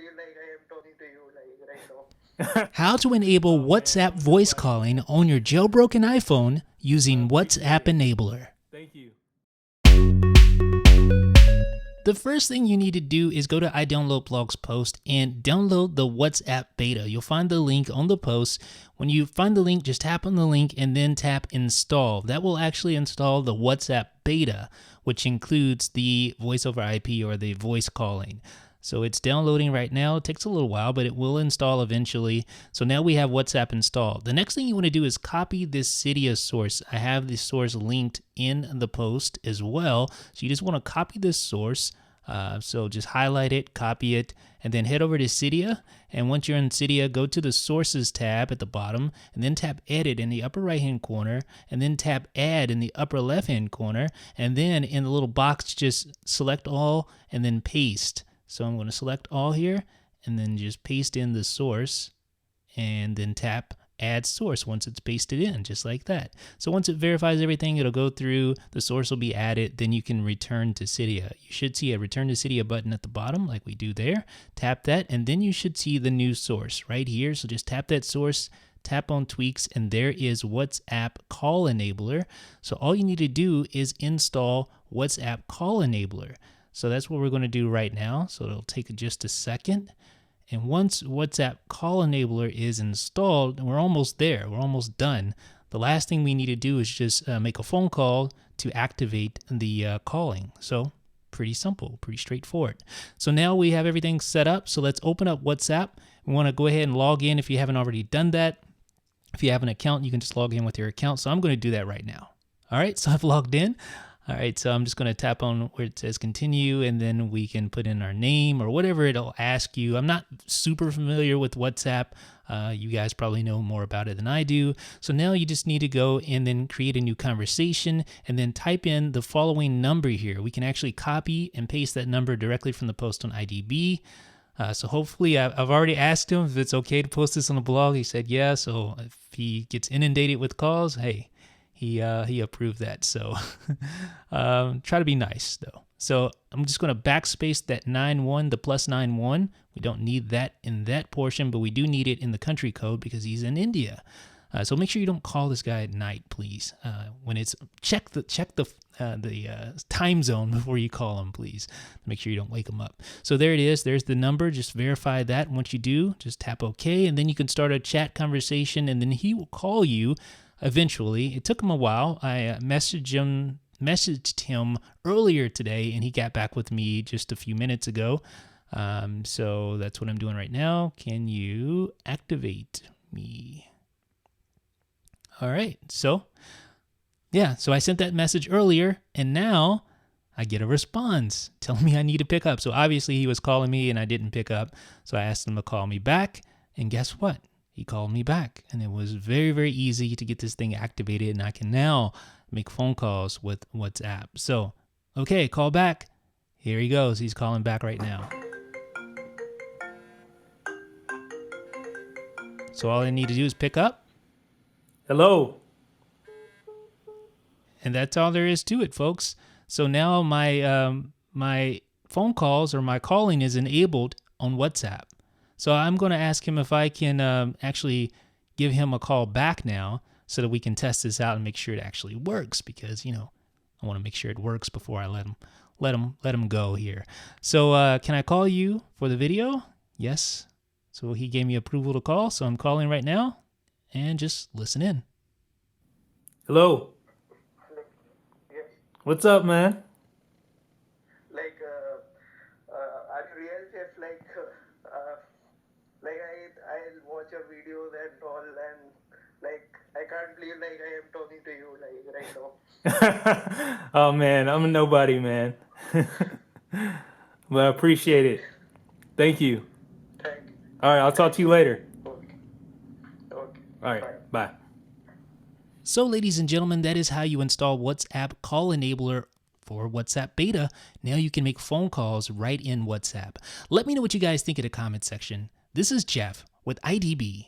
feel like I am talking to you like right now. How to enable WhatsApp voice calling on your jailbroken iPhone using WhatsApp Enabler. Thank you. The first thing you need to do is go to iDownloadBlog's post and download the WhatsApp beta. You'll find the link on the post. When you find the link, just tap on the link and then tap install. That will actually install the WhatsApp beta, which includes the voice over IP or the voice calling. So it's downloading right now. It takes a little while, but it will install eventually. So now we have WhatsApp installed. The next thing you want to do is copy this Cydia source. I have the source linked in the post as well. So you just want to copy this source. So just highlight it, copy it, and then head over to Cydia. And once you're in Cydia, go to the Sources tab at the bottom, and then tap Edit in the upper right-hand corner, and then tap Add in the upper left-hand corner, and then in the little box, just select all and then paste. So I'm going to select all here and then just paste in the source and then tap add source once it's pasted in, just like that. So once it verifies everything, it'll go through, the source will be added, then you can return to Cydia. You should see a return to Cydia button at the bottom like we do there. Tap that and then you should see the new source right here. So just tap that source, tap on tweaks, and there is WhatsApp Call Enabler. So all you need to do is install WhatsApp Call Enabler. So that's what we're going to do right now. So it'll take just a second. And once WhatsApp Call Enabler is installed, we're almost there. We're almost done. The last thing we need to do is just make a phone call to activate the calling. So pretty simple, pretty straightforward. So now we have everything set up. So let's open up WhatsApp. We want to go ahead and log in if you haven't already done that. If you have an account, you can just log in with your account. So I'm going to do that right now. All right, so I've logged in. All right, so I'm just going to tap on where it says continue, and then we can put in our name or whatever it'll ask you. I'm not super familiar with WhatsApp. You guys probably know more about it than I do. So now you just need to go and then create a new conversation and then type in the following number here. We can actually copy and paste that number directly from the post on IDB. So hopefully I've already asked him if it's okay to post this on the blog. He said yeah, so if he gets inundated with calls, hey, he approved that. So try to be nice though. So I'm just going to backspace that 91, the +91. We don't need that in that portion, but we do need it in the country code because he's in India. So make sure you don't call this guy at night, please. When it's check the time zone before you call him, please. Make sure you don't wake him up. So there it is. There's the number. Just verify that. Once you do, just tap OK, and then you can start a chat conversation, and then he will call you. Eventually, it took him a while. I messaged him earlier today, and he got back with me just a few minutes ago. So that's what I'm doing right now. Can you activate me? All right. So yeah, so I sent that message earlier, and now I get a response telling me I need to pick up. So obviously he was calling me and I didn't pick up. So I asked him to call me back, and guess what? He called me back, and it was very, very easy to get this thing activated, and I can now make phone calls with WhatsApp. So, okay, call back. Here he goes. He's calling back right now. So all I need to do is pick up. Hello. And that's all there is to it, folks. So now my my phone calls or my calling is enabled on WhatsApp. So I'm going to ask him if I can actually give him a call back now so that we can test this out and make sure it actually works, because, you know, I want to make sure it works before I let him go here. So can I call you for the video? Yes. So he gave me approval to call, so I'm calling right now, and just listen in. Hello. Yes. What's up, man? Like, are you real? Just like I'll watch your videos and all, and like I can't believe like I am talking to you like right now. Oh man, I'm a nobody, man. Well, I appreciate it. Thank you. Thank you. All right, I'll talk to you later. Okay. Okay. All right, bye. So ladies and gentlemen, that is how you install WhatsApp Call Enabler for WhatsApp Beta. Now you can make phone calls right in WhatsApp. Let me know what you guys think in the comment section. This is Jeff with IDB.